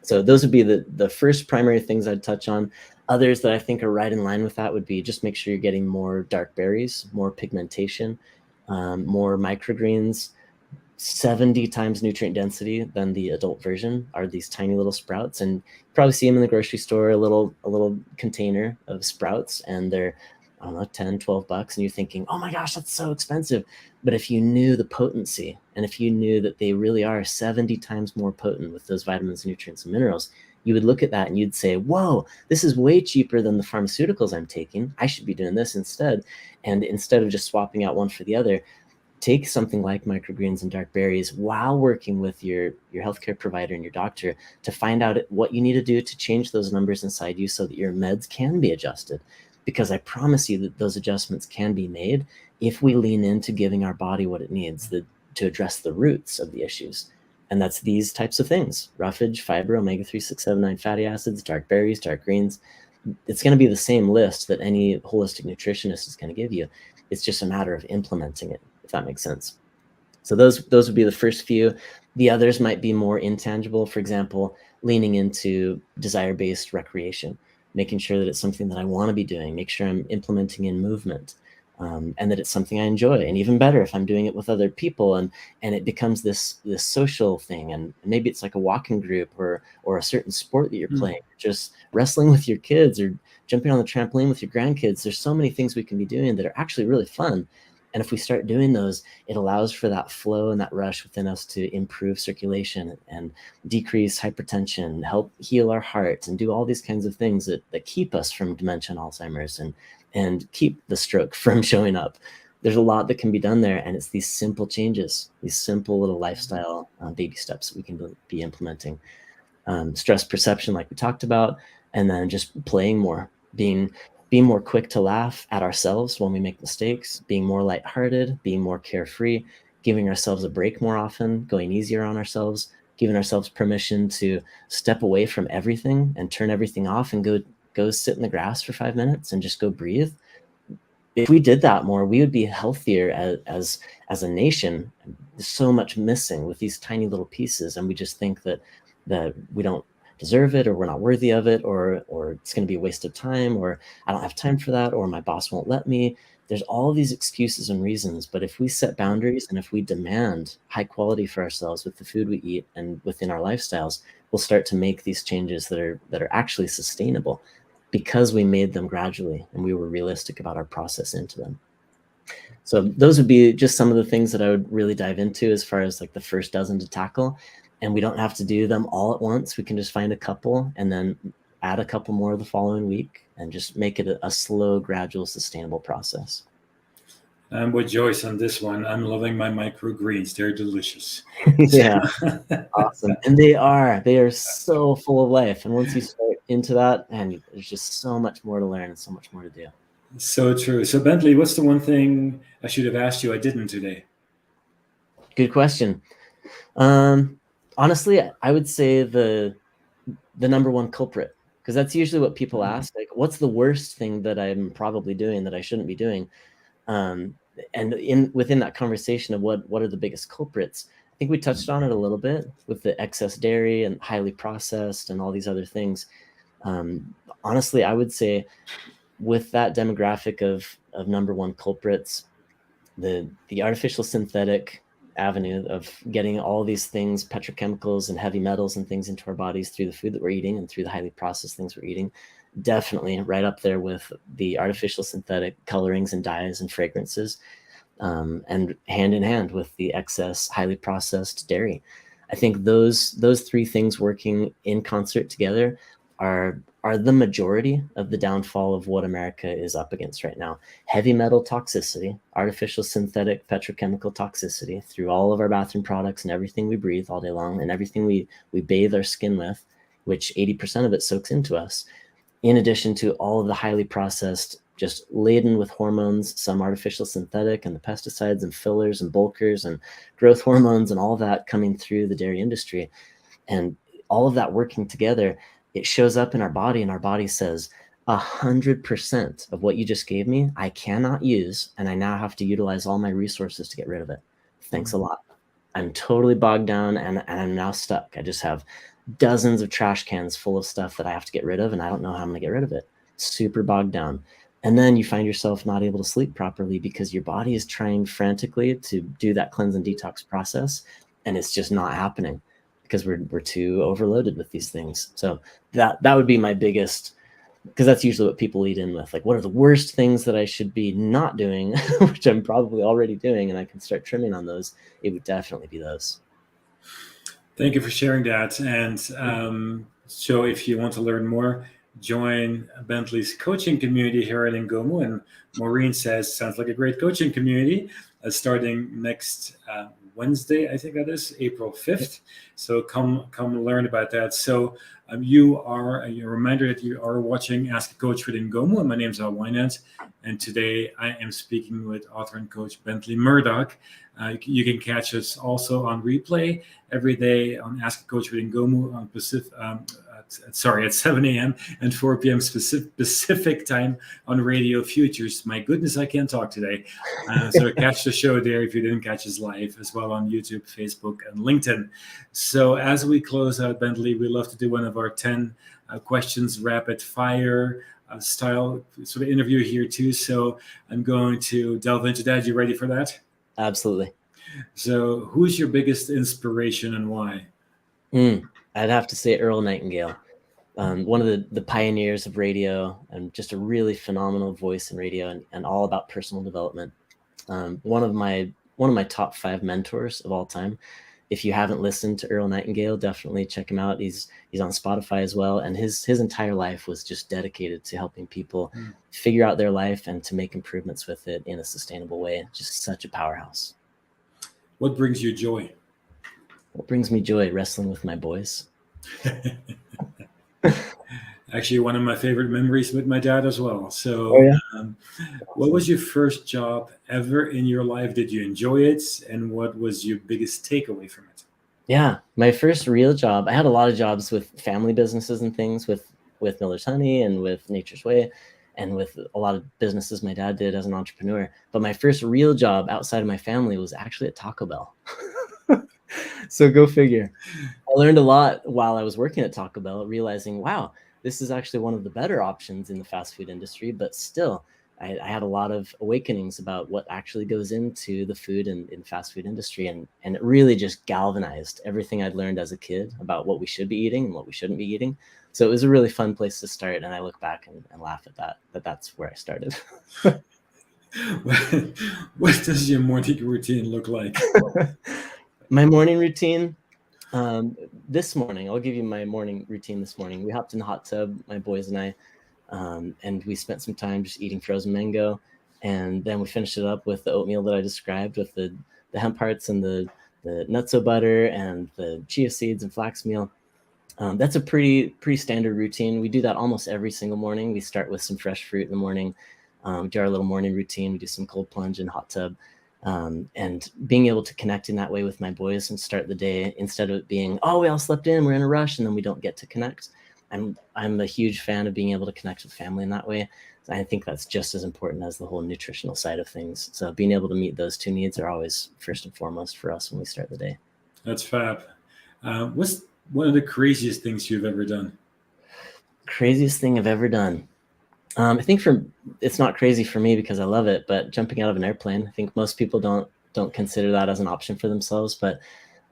So those would be the first primary things I'd touch on. Others that I think are right in line with that would be just make sure you're getting more dark berries, more pigmentation, more microgreens. 70 times nutrient density than the adult version are these tiny little sprouts, and you probably see them in the grocery store, a little container of sprouts, and they're, I don't know, 10, 12 bucks, and you're thinking, oh my gosh, that's so expensive. But if you knew the potency, and if you knew that they really are 70 times more potent with those vitamins, nutrients, and minerals, you would look at that and you'd say, whoa, this is way cheaper than the pharmaceuticals I'm taking. I should be doing this instead. And instead of just swapping out one for the other, take something like microgreens and dark berries while working with your healthcare provider and your doctor to find out what you need to do to change those numbers inside you so that your meds can be adjusted. Because I promise you that those adjustments can be made if we lean into giving our body what it needs to address the roots of the issues. And that's these types of things: roughage, fiber, omega-3, 6, 7, 9 fatty acids, dark berries, dark greens. It's going to be the same list that any holistic nutritionist is going to give you. It's just a matter of implementing it, if that makes sense. So those would be the first few. The others might be more intangible. For example, leaning into desire-based recreation, making sure that it's something that I want to be doing, make sure I'm implementing in movement, and that it's something I enjoy. And even better, if I'm doing it with other people and it becomes this social thing, and maybe it's like a walking group or a certain sport that you're playing, just wrestling with your kids or jumping on the trampoline with your grandkids. There's so many things we can be doing that are actually really fun. And if we start doing those, it allows for that flow and that rush within us to improve circulation and decrease hypertension, help heal our heart, and do all these kinds of things that keep us from dementia and Alzheimer's and keep the stroke from showing up. There's a lot that can be done there, and it's these simple changes, these simple little lifestyle baby steps that we can be implementing. Stress perception, like we talked about, and then just playing more, being more quick to laugh at ourselves when we make mistakes, being more lighthearted, being more carefree, giving ourselves a break more often, going easier on ourselves, giving ourselves permission to step away from everything and turn everything off and go sit in the grass for 5 minutes and just go breathe. If we did that more, we would be healthier as a nation. There's so much missing with these tiny little pieces, and we just think that we don't deserve it, or we're not worthy of it, or it's going to be a waste of time, or I don't have time for that, or my boss won't let me. There's all these excuses and reasons. But if we set boundaries and if we demand high quality for ourselves with the food we eat and within our lifestyles, we'll start to make these changes that are actually sustainable, because we made them gradually and we were realistic about our process into them. So those would be just some of the things that I would really dive into as far as like the first dozen to tackle. And we don't have to do them all at once. We can just find a couple and then add a couple more the following week and just make it a slow, gradual, sustainable process. I'm with Joyce on this one. I'm loving my microgreens. They're delicious. Yeah, awesome. And they are so full of life. And once you start into that, and there's just so much more to learn and so much more to do. So true. So Bentley, what's the one thing I should have asked you I didn't today? Good question. Honestly, I would say the number one culprit, because that's usually what people ask, like, what's the worst thing that I'm probably doing that I shouldn't be doing? And within that conversation of what are the biggest culprits, I think we touched on it a little bit with the excess dairy and highly processed and all these other things. Honestly, I would say with that demographic of number one culprits, the artificial synthetic avenue of getting all these things, petrochemicals and heavy metals and things into our bodies through the food that we're eating and through the highly processed things we're eating, definitely right up there with the artificial synthetic colorings and dyes and fragrances, and hand in hand with the excess highly processed dairy. I think those three things working in concert together are the majority of the downfall of what America is up against right now. Heavy metal toxicity, artificial synthetic petrochemical toxicity through all of our bathroom products and everything we breathe all day long and everything we bathe our skin with, which 80% of it soaks into us, in addition to all of the highly processed, just laden with hormones, some artificial synthetic, and the pesticides and fillers and bulkers and growth hormones and all that coming through the dairy industry. And all of that working together, it shows up in our body, and our body says, 100% of what you just gave me, I cannot use, and I now have to utilize all my resources to get rid of it. Thanks a lot. I'm totally bogged down, and I'm now stuck. I just have dozens of trash cans full of stuff that I have to get rid of, and I don't know how I'm going to get rid of it. Super bogged down. And then you find yourself not able to sleep properly because your body is trying frantically to do that cleanse and detox process, and it's just not happening because we're too overloaded with these things. So that would be my biggest, because that's usually what people lead in with, like, what are the worst things that I should be not doing, which I'm probably already doing, and I can start trimming on those. It would definitely be those. Thank you for sharing that. And so if you want to learn more, join Bentley's coaching community here at Ingomu. And Maureen says, sounds like a great coaching community, starting next Wednesday, I think that is, April 5th. So come learn about that. So you are a reminder that you are watching Ask a Coach with Ingomu. And my name is Al Wynant. And today I am speaking with author and coach Bentley Murdock. You can catch us also on replay every day on Ask a Coach with Ingomu on at 7 a.m. and 4 p.m. Pacific time on Radio Futures. My goodness, I can't talk today. So catch the show there if you didn't catch us live, as well on YouTube, Facebook, and LinkedIn. So as we close out, Bentley, we love to do one of our 10 questions rapid fire style sort of interview here too. So I'm going to delve into that. You ready for that? Absolutely. So who's your biggest inspiration and why? I'd have to say Earl Nightingale, one of the pioneers of radio, and just a really phenomenal voice in radio, and all about personal development. One of my top 5 mentors of all time. If you haven't listened to Earl Nightingale, definitely check him out. He's on Spotify as well, and his entire life was just dedicated to helping people figure out their life and to make improvements with it in a sustainable way. Just such a powerhouse. What brings you joy? What brings me joy? Wrestling with my boys. Actually, one of my favorite memories with my dad as well. So what was your first job ever in your life? Did you enjoy it? And what was your biggest takeaway from it? Yeah, my first real job, I had a lot of jobs with family businesses and things with Miller's Honey and with Nature's Way and with a lot of businesses my dad did as an entrepreneur. But my first real job outside of my family was actually at Taco Bell. So go figure. I learned a lot while I was working at Taco Bell, realizing, wow, this is actually one of the better options in the fast food industry. But still, I had a lot of awakenings about what actually goes into the food and in fast food industry. And it really just galvanized everything I'd learned as a kid about what we should be eating and what we shouldn't be eating. So it was a really fun place to start. And I look back and laugh at that's where I started. What does your morning routine look like? My morning routine. This morning, I'll give you my morning routine this morning. We hopped in the hot tub, my boys and I, and we spent some time just eating frozen mango. And then we finished it up with the oatmeal that I described with the hemp hearts and the nutso butter and the chia seeds and flax meal. That's a pretty standard routine. We do that almost every single morning. We start with some fresh fruit in the morning. We do our little morning routine. We do some cold plunge and hot tub. And being able to connect in that way with my boys and start the day instead of it being, oh, we all slept in, we're in a rush, and then we don't get to connect. I'm a huge fan of being able to connect with family in that way. I think that's just as important as the whole nutritional side of things. So being able to meet those two needs are always first and foremost for us when we start the day. That's fab. What's one of the craziest things you've ever done? Craziest thing I've ever done. I think it's not crazy for me because I love it, but jumping out of an airplane, I think most people don't consider that as an option for themselves. But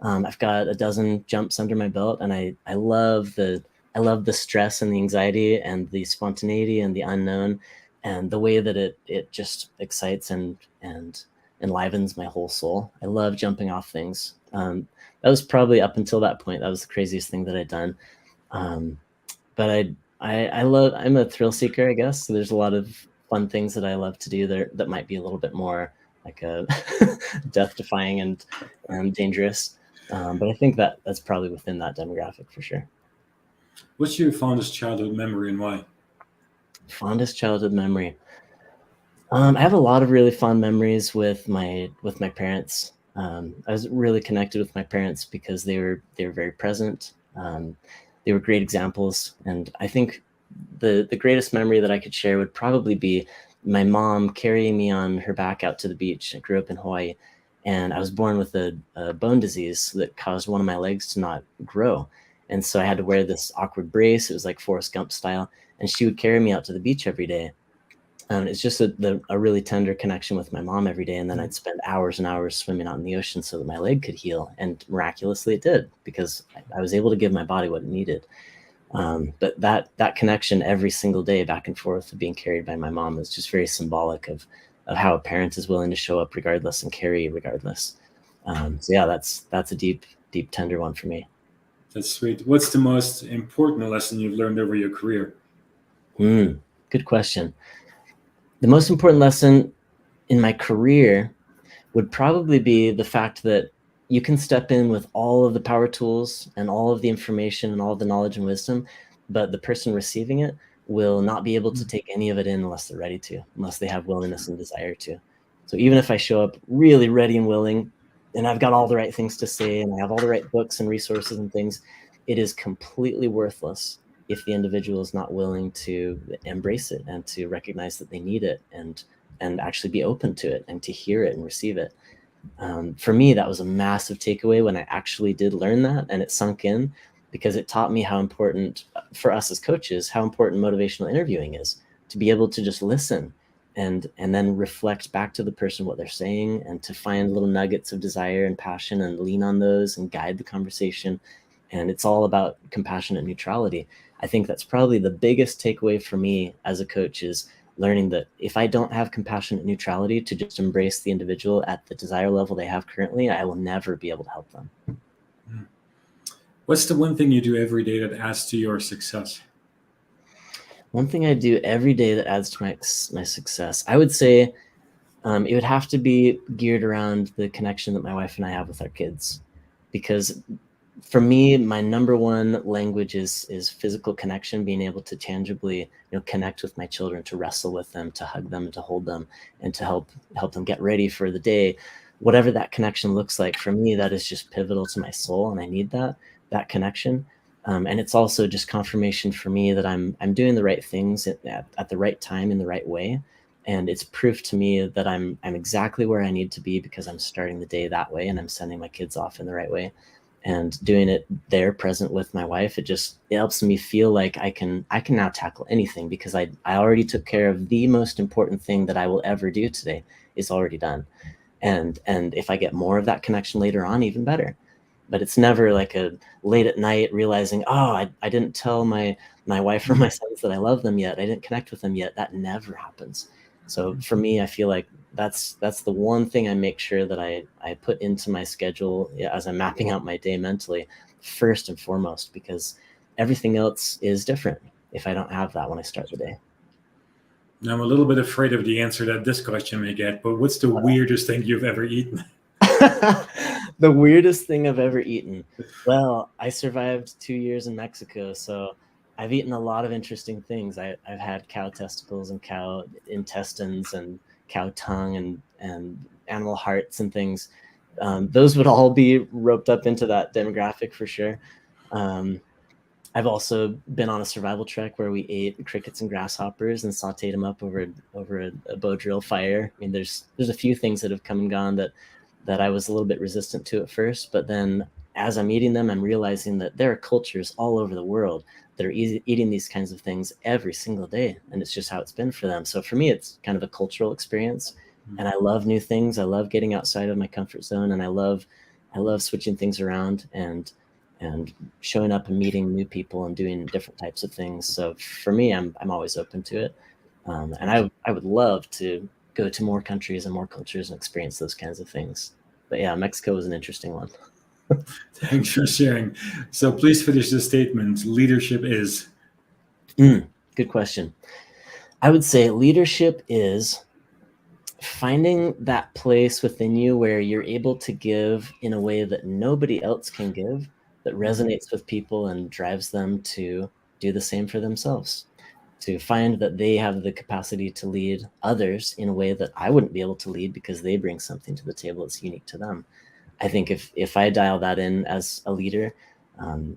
I've got a dozen jumps under my belt, and I love the stress and the anxiety and the spontaneity and the unknown and the way that it just excites and enlivens my whole soul. I love jumping off things. That was probably up until that point, that was the craziest thing that I'd done. But I'm a thrill seeker, I guess. So there's a lot of fun things that I love to do that might be a little bit more like a death defying and dangerous. But I think that's probably within that demographic for sure. What's your fondest childhood memory and why? Fondest childhood memory. I have a lot of really fond memories with my parents. I was really connected with my parents because they were very present. They were great examples, and I think the greatest memory that I could share would probably be my mom carrying me on her back out to the beach. I grew up in Hawaii, and I was born with a bone disease that caused one of my legs to not grow, and so I had to wear this awkward brace. It was like Forrest Gump style, and she would carry me out to the beach every day. It's just a really tender connection with my mom every day. And then I'd spend hours and hours swimming out in the ocean so that my leg could heal. And miraculously it did, because I was able to give my body what it needed. But that connection every single day back and forth of being carried by my mom is just very symbolic of how a parent is willing to show up regardless and carry regardless. So yeah, that's a deep, tender one for me. That's sweet. What's the most important lesson you've learned over your career? Good question. The most important lesson in my career would probably be the fact that you can step in with all of the power tools and all of the information and all of the knowledge and wisdom, but the person receiving it will not be able to take any of it in unless they're ready to, unless they have willingness and desire to. So even if I show up really ready and willing, and I've got all the right things to say, and I have all the right books and resources and things, it is completely worthless if the individual is not willing to embrace it and to recognize that they need it and actually be open to it and to hear it and receive it. For me, that was a massive takeaway when I actually did learn that, and it sunk in, because it taught me how important, for us as coaches, how important motivational interviewing is, to be able to just listen and then reflect back to the person what they're saying, and to find little nuggets of desire and passion and lean on those and guide the conversation. And it's all about compassionate neutrality. I think that's probably the biggest takeaway for me as a coach, is learning that if I don't have compassionate neutrality to just embrace the individual at the desire level they have currently, I will never be able to help them. What's the one thing you do every day that adds to your success? One thing I do every day that adds to my success, I would say it would have to be geared around the connection that my wife and I have with our kids. Because for me, my number one language is physical connection, being able to tangibly, connect with my children, to wrestle with them, to hug them, and to hold them, and to help them get ready for the day, whatever that connection looks like for me, that is just pivotal to my soul, and I need that connection. And it's also just confirmation for me that I'm doing the right things at the right time in the right way. And it's proof to me that I'm exactly where I need to be, because I'm starting the day that way and I'm sending my kids off in the right way. And doing it there present with my wife, it helps me feel like I can now tackle anything, because I already took care of the most important thing that I will ever do today is already done. And if I get more of that connection later on, even better. But it's never like a late at night realizing, oh, I didn't tell my wife or my sons that I love them yet. I didn't connect with them yet. That never happens. So for me, I feel like that's the one thing I make sure that I put into my schedule as I'm mapping out my day mentally, first and foremost, because everything else is different if I don't have that when I start the day. Now, I'm a little bit afraid of the answer that this question may get, but what's the weirdest thing you've ever eaten? The weirdest thing I've ever eaten. Well, I survived 2 years in Mexico, so I've eaten a lot of interesting things. I've had cow testicles and cow intestines and cow tongue and animal hearts and things. Those would all be roped up into that demographic for sure. I've also been on a survival trek where we ate crickets and grasshoppers and sauteed them up over a bow drill fire. I mean, there's a few things that have come and gone that I was a little bit resistant to at first, but then as I'm eating them, I'm realizing that there are cultures all over the world that are eating these kinds of things every single day, and it's just how it's been for them. So for me, it's kind of a cultural experience, and I love new things. I love getting outside of my comfort zone, and I love switching things around and showing up and meeting new people and doing different types of things. So for me, I'm always open to it, and I would love to go to more countries and more cultures and experience those kinds of things. But yeah, Mexico was an interesting one. Thanks for sharing. So please finish the statement. Leadership is. Good question. I would say leadership is finding that place within you where you're able to give in a way that nobody else can give, that resonates with people and drives them to do the same for themselves. To find that they have the capacity to lead others in a way that I wouldn't be able to lead, because they bring something to the table that's unique to them. I think if I dial that in as a leader,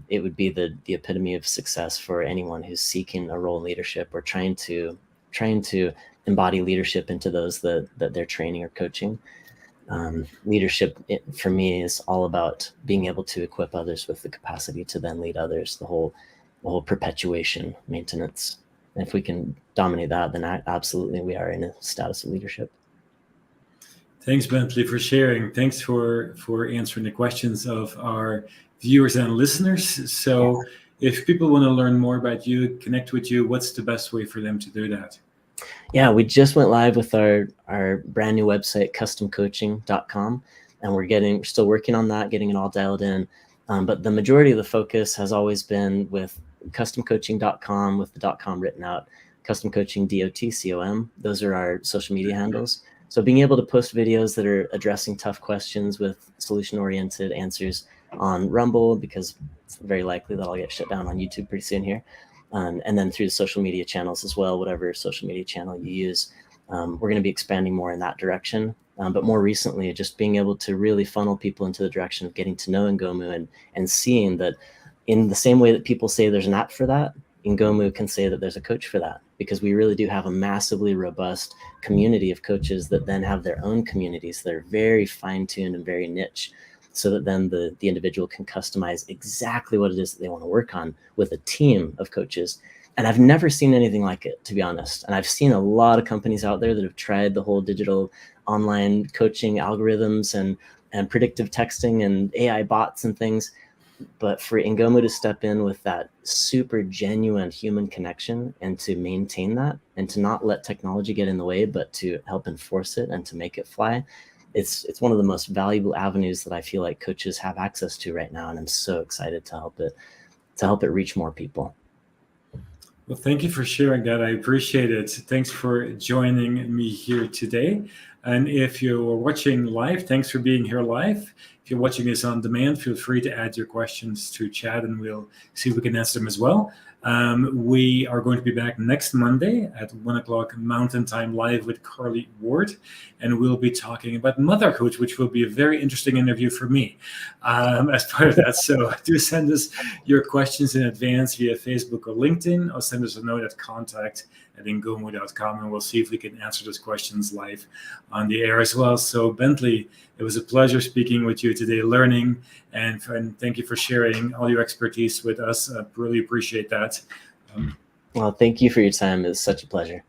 it would be the epitome of success for anyone who's seeking a role in leadership or trying to embody leadership into those that they're training or coaching. Leadership for me is all about being able to equip others with the capacity to then lead others. The whole perpetuation, maintenance. And if we can dominate that, then absolutely we are in a status of leadership. Thanks, Bentley, for sharing. Thanks for answering the questions of our viewers and listeners. So if people want to learn more about you, connect with you, what's the best way for them to do that? Yeah, we just went live with our brand new website, customcoaching.com, and we're still working on that, getting it all dialed in. But the majority of the focus has always been with customcoaching.com, with the .com written out, customcoaching, DOTCOM. Those are our social media handles. So being able to post videos that are addressing tough questions with solution-oriented answers on Rumble, because it's very likely that I'll get shut down on YouTube pretty soon here. And then through the social media channels as well, whatever social media channel you use. We're going to be expanding more in that direction. But more recently, just being able to really funnel people into the direction of getting to know Ingomu and seeing that in the same way that people say there's an app for that, Ingomu can say that there's a coach for that, because we really do have a massively robust community of coaches that then have their own communities that are very fine-tuned and very niche, so that then the individual can customize exactly what it is that they want to work on with a team of coaches. And I've never seen anything like it, to be honest. And I've seen a lot of companies out there that have tried the whole digital online coaching algorithms and predictive texting and AI bots and things. But for Ingomu to step in with that super genuine human connection and to maintain that and to not let technology get in the way, but to help enforce it and to make it fly, it's one of the most valuable avenues that I feel like coaches have access to right now. And I'm so excited to help it reach more people. Well, thank you for sharing that. I appreciate it. Thanks for joining me here today. And if you're watching live, thanks for being here live. If you're watching this on demand, feel free to add your questions to chat and we'll see if we can answer them as well. We are going to be back next Monday at 1 o'clock Mountain Time live with Carly Ward, and we'll be talking about motherhood, which will be a very interesting interview for me as part of that. So do send us your questions in advance via Facebook or LinkedIn, or send us a note at contact@ingomu.com, and we'll see if we can answer those questions live on the air as well. So Bentley, it was a pleasure speaking with you today, learning, and thank you for sharing all your expertise with us. I really appreciate that. Well, thank you for your time. It was such a pleasure.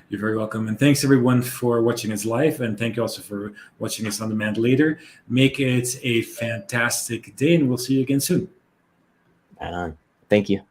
You're very welcome. And thanks everyone for watching us live. And thank you also for watching us on demand later. Make it a fantastic day, and we'll see you again soon. Right on. Thank you.